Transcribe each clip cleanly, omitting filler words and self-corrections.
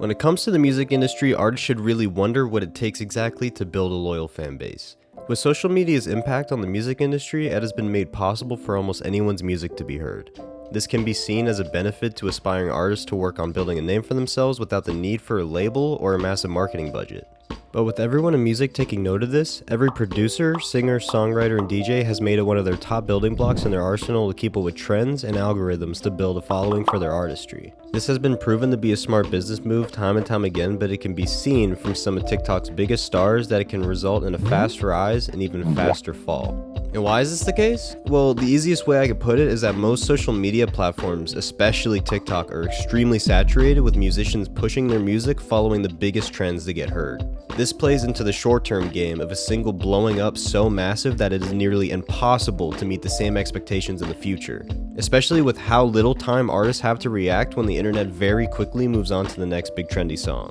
When it comes to the music industry, artists should really wonder what it takes exactly to build a loyal fan base. With social media's impact on the music industry, it has been made possible for almost anyone's music to be heard. This can be seen as a benefit to aspiring artists to work on building a name for themselves without the need for a label or a massive marketing budget. But with everyone in music taking note of this, every producer, singer, songwriter, and DJ has made it one of their top building blocks in their arsenal to keep up with trends and algorithms to build a following for their artistry. This has been proven to be a smart business move time and time again, but it can be seen from some of TikTok's biggest stars that it can result in a fast rise and even faster fall. And why is this the case? Well, the easiest way I could put it is that most social media platforms, especially TikTok, are extremely saturated with musicians pushing their music following the biggest trends to get heard. This plays into the short-term game of a single blowing up so massive that it is nearly impossible to meet the same expectations in the future, especially with how little time artists have to react when the internet very quickly moves on to the next big trendy song.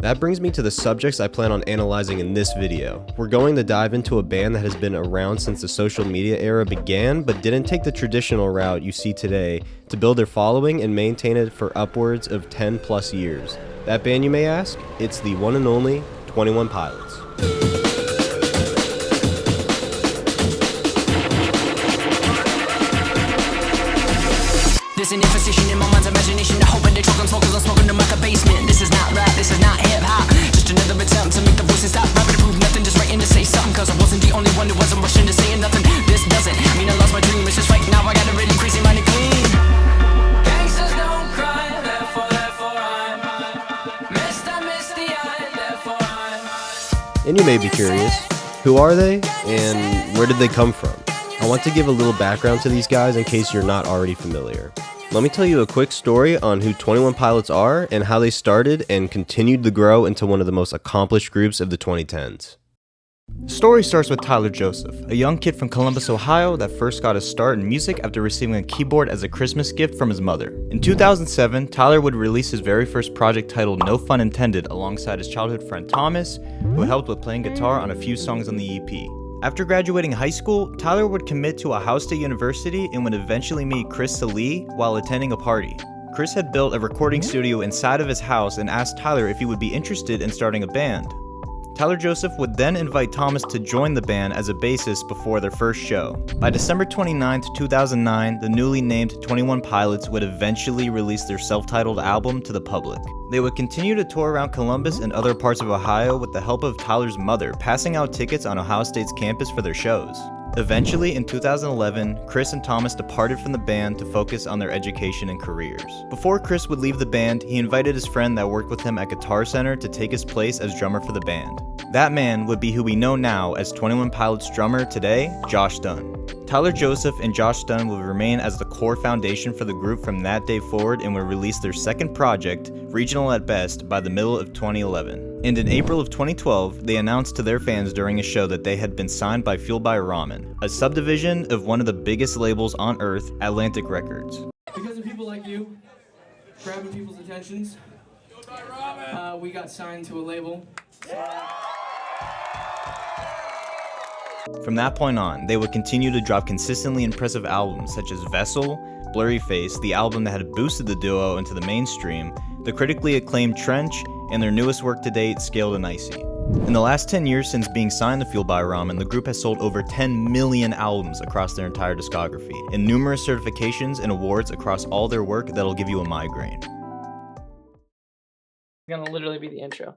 That brings me to the subjects I plan on analyzing in this video. We're going to dive into a band that has been around since the social media era began, but didn't take the traditional route you see today to build their following and maintain it for upwards of 10 plus years. That band, you may ask? It's the one and only 21 Pilots. There's an imposition in my mind's imagination. I hope they choke on cause I'm smoking them like a basement. This is not rap, this is not hip-hop. Just another attempt to make the voices stop rapping to prove nothing, just writing to say something. Cause I wasn't the only one who wasn't rushing to saying nothing. This doesn't mean I lost my dream. It's just right now I got a really crazy mind to clean. Gangsters don't cry, therefore I'm miss the eye, therefore I'm. And you may be curious, who are they and where did they come from? I want to give a little background to these guys in case you're not already familiar. Let me tell you a quick story on who 21 Pilots are and how they started and continued to grow into one of the most accomplished groups of the 2010s. The story starts with Tyler Joseph, a young kid from Columbus, Ohio that first got his start in music after receiving a keyboard as a Christmas gift from his mother. In 2007, Tyler would release his very first project titled No Fun Intended alongside his childhood friend Thomas, who helped with playing guitar on a few songs on the EP. After graduating high school, Tyler would commit to Ohio State University and would eventually meet Chris Salee while attending a party. Chris had built a recording studio inside of his house and asked Tyler if he would be interested in starting a band. Tyler Joseph would then invite Thomas to join the band as a bassist before their first show. By December 29, 2009, the newly named 21 Pilots would eventually release their self-titled album to the public. They would continue to tour around Columbus and other parts of Ohio with the help of Tyler's mother, passing out tickets on Ohio State's campus for their shows. Eventually, in 2011, Chris and Thomas departed from the band to focus on their education and careers. Before Chris would leave the band, he invited his friend that worked with him at Guitar Center to take his place as drummer for the band. That man would be who we know now as 21 Pilots drummer today, Josh Dunn. Tyler Joseph and Josh Dunn will remain as the core foundation for the group from that day forward and will release their second project, Regional at Best, by the middle of 2011. And in April of 2012, they announced to their fans during a show that they had been signed by Fueled by Ramen, a subdivision of one of the biggest labels on earth, Atlantic Records. Because of people like you, grabbing people's attentions, we got signed to a label. From that point on, they would continue to drop consistently impressive albums such as Vessel, Blurry Face, the album that had boosted the duo into the mainstream, the critically acclaimed Trench, and their newest work to date, Scaled and Icy. In the last 10 years since being signed to Fueled by Ramen, the group has sold over 10 million albums across their entire discography, and numerous certifications and awards across all their work that'll give you a migraine. It's gonna literally be the intro.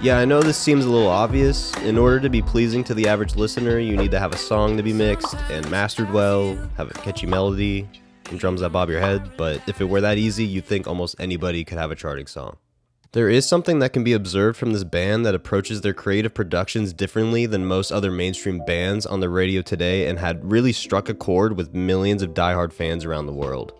Yeah, I know this seems a little obvious. In order to be pleasing to the average listener, you need to have a song to be mixed and mastered well, have a catchy melody, and drums that bob your head, but if it were that easy, you'd think almost anybody could have a charting song. There is something that can be observed from this band that approaches their creative productions differently than most other mainstream bands on the radio today and had really struck a chord with millions of diehard fans around the world.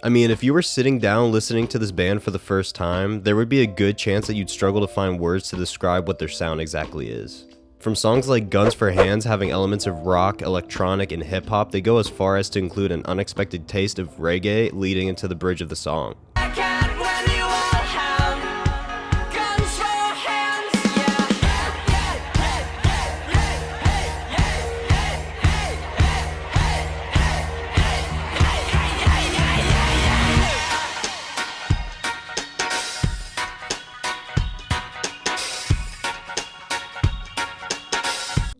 I mean, if you were sitting down listening to this band for the first time, there would be a good chance that you'd struggle to find words to describe what their sound exactly is. From songs like Guns for Hands having elements of rock, electronic, and hip hop, they go as far as to include an unexpected taste of reggae leading into the bridge of the song.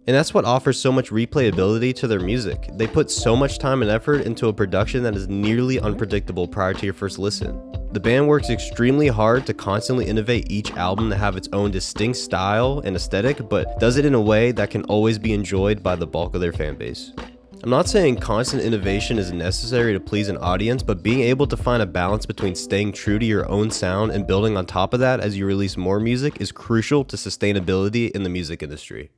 And that's what offers so much replayability to their music. They put so much time and effort into a production that is nearly unpredictable prior to your first listen. The band works extremely hard to constantly innovate each album to have its own distinct style and aesthetic, but does it in a way that can always be enjoyed by the bulk of their fan base. I'm not saying constant innovation is necessary to please an audience, but being able to find a balance between staying true to your own sound and building on top of that as you release more music is crucial to sustainability in the music industry.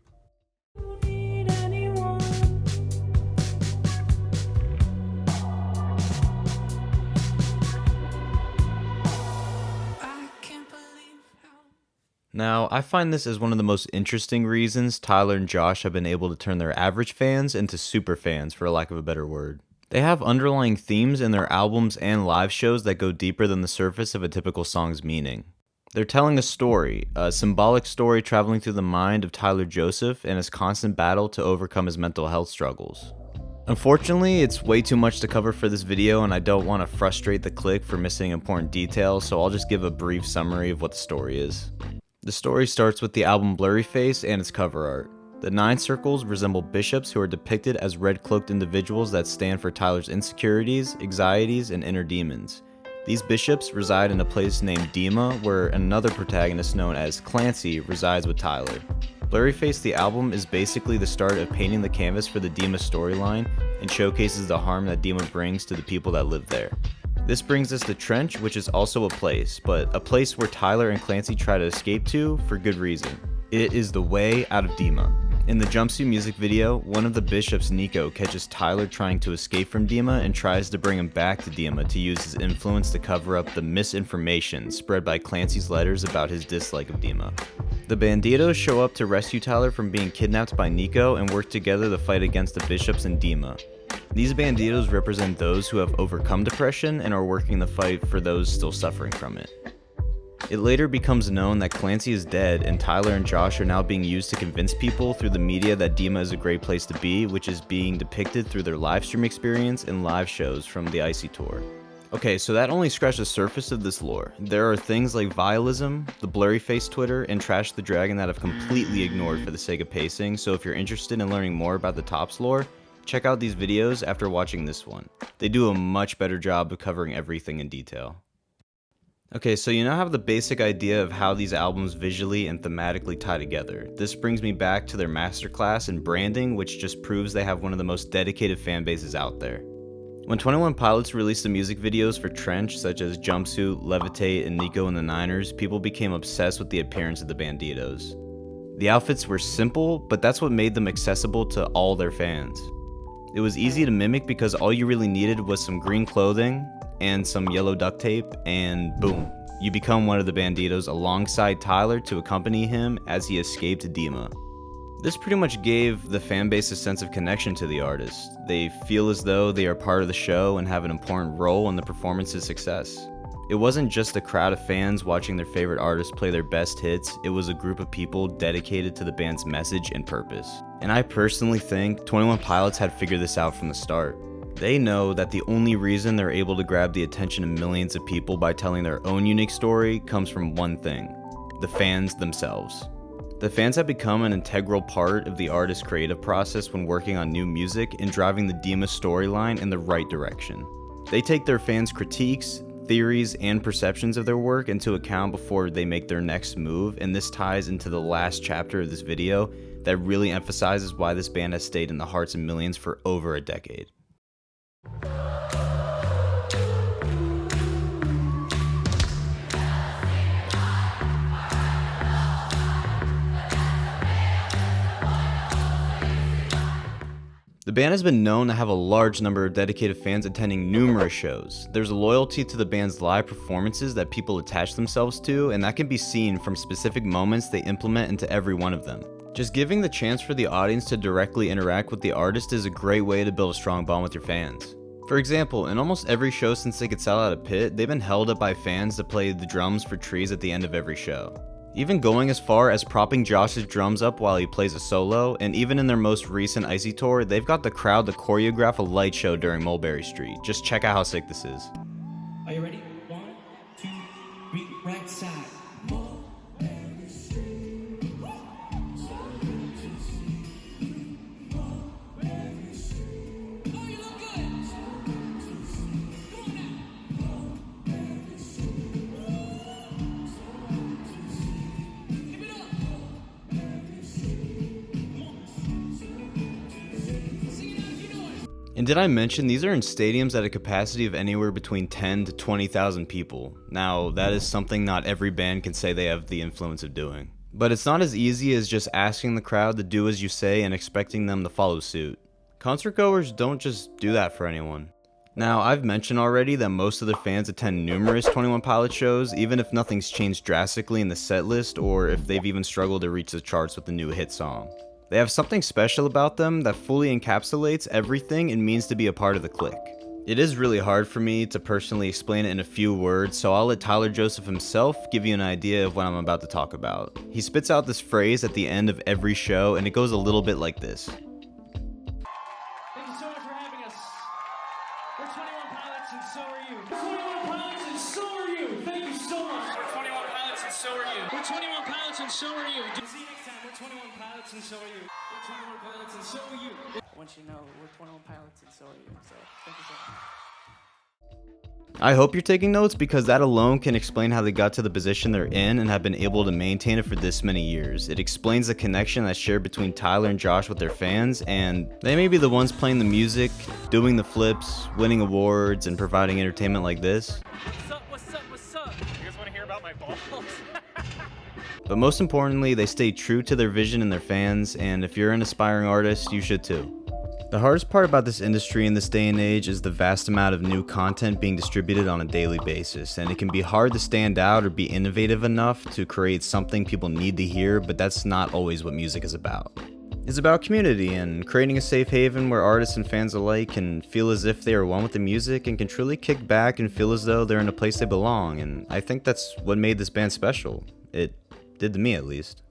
Now, I find this as one of the most interesting reasons Tyler and Josh have been able to turn their average fans into super fans, for lack of a better word. They have underlying themes in their albums and live shows that go deeper than the surface of a typical song's meaning. They're telling a story, a symbolic story traveling through the mind of Tyler Joseph and his constant battle to overcome his mental health struggles. Unfortunately, it's way too much to cover for this video and I don't want to frustrate the click for missing important details, so I'll just give a brief summary of what the story is. The story starts with the album Blurryface and its cover art. The 9 circles resemble bishops who are depicted as red-cloaked individuals that stand for Tyler's insecurities, anxieties, and inner demons. These bishops reside in a place named Dima, where another protagonist known as Clancy resides with Tyler. Blurryface, the album, is basically the start of painting the canvas for the Dima storyline and showcases the harm that Dima brings to the people that live there. This brings us to Trench, which is also a place, but a place where Tyler and Clancy try to escape to for good reason. It is the way out of Dima. In the Jumpsuit music video, one of the bishops, Nico, catches Tyler trying to escape from Dima and tries to bring him back to Dima to use his influence to cover up the misinformation spread by Clancy's letters about his dislike of Dima. The Banditos show up to rescue Tyler from being kidnapped by Nico and work together to fight against the bishops in Dima. These Banditos represent those who have overcome depression and are working the fight for those still suffering from it. It later becomes known that Clancy is dead and Tyler and Josh are now being used to convince people through the media that Dima is a great place to be, which is being depicted through their livestream experience and live shows from the Icy Tour. Okay, so that only scratched the surface of this lore. There are things like Vialism, the Blurryface Twitter, and Trash the Dragon that I've completely ignored for the sake of pacing, so if you're interested in learning more about the Tops lore, check out these videos after watching this one. They do a much better job of covering everything in detail. Okay, so you now have the basic idea of how these albums visually and thematically tie together. This brings me back to their masterclass in branding, which just proves they have one of the most dedicated fan bases out there. When 21 Pilots released the music videos for Trench, such as Jumpsuit, Levitate, and Nico and the Niners, people became obsessed with the appearance of the Banditos. The outfits were simple, but that's what made them accessible to all their fans. It was easy to mimic because all you really needed was some green clothing and some yellow duct tape, and boom, you become one of the Banditos alongside Tyler to accompany him as he escaped Dima. This pretty much gave the fanbase a sense of connection to the artist. They feel as though they are part of the show and have an important role in the performance's success. It wasn't just a crowd of fans watching their favorite artists play their best hits, it was a group of people dedicated to the band's message and purpose. And I personally think 21 Pilots had figured this out from the start. They know that the only reason they're able to grab the attention of millions of people by telling their own unique story comes from one thing: the fans themselves. The fans have become an integral part of the artist's creative process when working on new music and driving the Dima storyline in the right direction. They take their fans' critiques, theories, and perceptions of their work into account before they make their next move, and this ties into the last chapter of this video that really emphasizes why this band has stayed in the hearts of millions for over a decade. The band has been known to have a large number of dedicated fans attending numerous shows. There's a loyalty to the band's live performances that people attach themselves to, and that can be seen from specific moments they implement into every one of them. Just giving the chance for the audience to directly interact with the artist is a great way to build a strong bond with your fans. For example, in almost every show since they could sell out a pit, they've been held up by fans to play the drums for trees at the end of every show. Even going as far as propping Josh's drums up while he plays a solo, and even in their most recent Icy tour, they've got the crowd to choreograph a light show during Mulberry Street. Just check out how sick this is. Are you ready? 1, 2, 3, right side. And did I mention these are in stadiums at a capacity of anywhere between 10 to 20,000 people. Now, that is something not every band can say they have the influence of doing. But it's not as easy as just asking the crowd to do as you say and expecting them to follow suit. Concert goers don't just do that for anyone. Now, I've mentioned already that most of their fans attend numerous 21 Pilots shows, even if nothing's changed drastically in the set list or if they've even struggled to reach the charts with a new hit song. They have something special about them that fully encapsulates everything it means to be a part of the clique. It is really hard for me to personally explain it in a few words, so I'll let Tyler Joseph himself give you an idea of what I'm about to talk about. He spits out this phrase at the end of every show, and it goes a little bit like this. Thank you so much for having us. We're 21 Pilots and so are you. We're 21 Pilots and so are you. Thank you so much. We're 21 Pilots and so are you. We're 21 Pilots and so are you. See you next time. We're 21 Pilots and so are you. We're 21 Pilots and so are you. I want you to know we're 21 Pilots and so are you. So thank you so much. I hope you're taking notes because that alone can explain how they got to the position they're in and have been able to maintain it for this many years. It explains the connection that's shared between Tyler and Josh with their fans, and they may be the ones playing the music, doing the flips, winning awards, and providing entertainment like this. What's up, what's up, what's up? You guys want to hear about my balls? But most importantly, they stay true to their vision and their fans, and if you're an aspiring artist, you should too. The hardest part about this industry in this day and age is the vast amount of new content being distributed on a daily basis, and it can be hard to stand out or be innovative enough to create something people need to hear, but that's not always what music is about. It's about community and creating a safe haven where artists and fans alike can feel as if they are one with the music and can truly kick back and feel as though they're in a place they belong, and I think that's what made this band special. It did to me, at least.